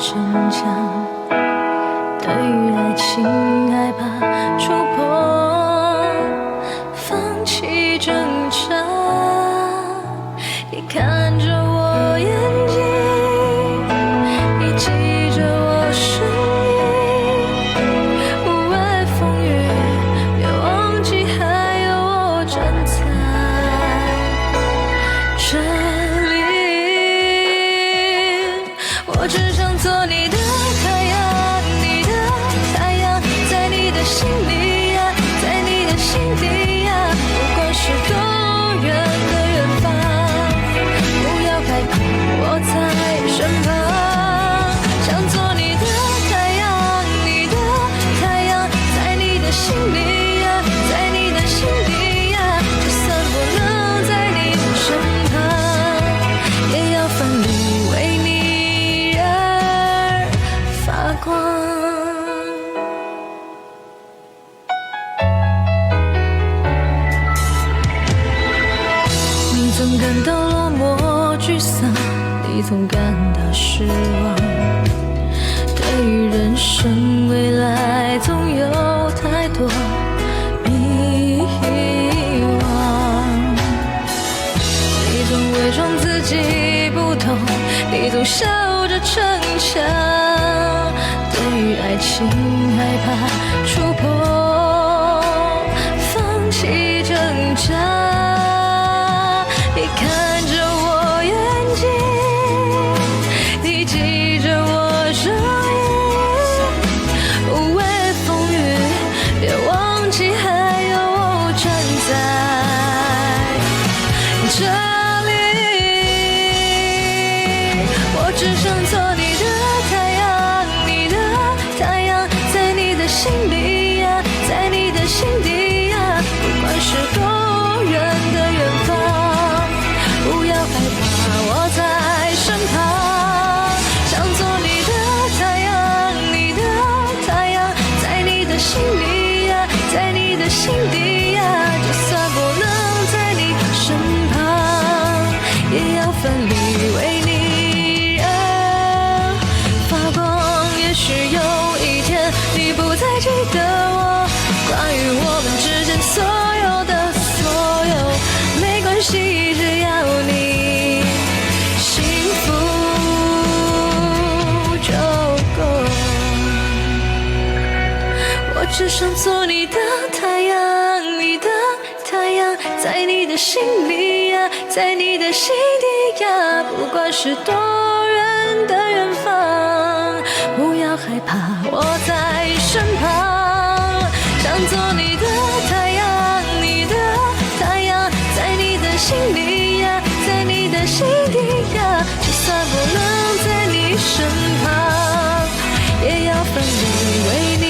逞强，对于爱情害怕触碰，放弃挣扎。你看着我眼睛，你记着我声音，无畏风雨，别忘记还有我站在这里。我只想做你的太阳，你的太阳，在你的心里呀，在你的心底呀，不管是多远的远方，不要害怕，我在身旁。想做你的太阳，你的太阳，在你的心里呀，在你的心底呀，就算不能在你身旁，也要奋力为你而发光。你总感到落寞沮丧，你总感到失望，对于人生未来总有太多迷惘。你总伪装自己不懂，你总笑着逞强，对于爱情害怕触碰，放弃挣扎。你看着我眼睛，你记着我声音，无畏风雨，别忘记还有我站在这里。我只想做你的太阳，你的太阳，在你的心里呀，在你的心底呀，不管是多远的远方，不要害怕，我在身旁。想做你的太阳，你的太阳，在你的心里呀，在你的心底呀，就算不能在你身旁，也要奋力为你而发光。也许有一天你不再记得我，关于我们之间所有的所有，没关系，只要你幸福就够。我只想做你的太阳，你的太阳，在你的心里呀，在你的心底呀，不管是多远的远方，不要害怕，我在身旁。想做你的太阳，你的太阳，在你的心里呀，在你的心底呀，就算不能在你身旁，也要奋力为你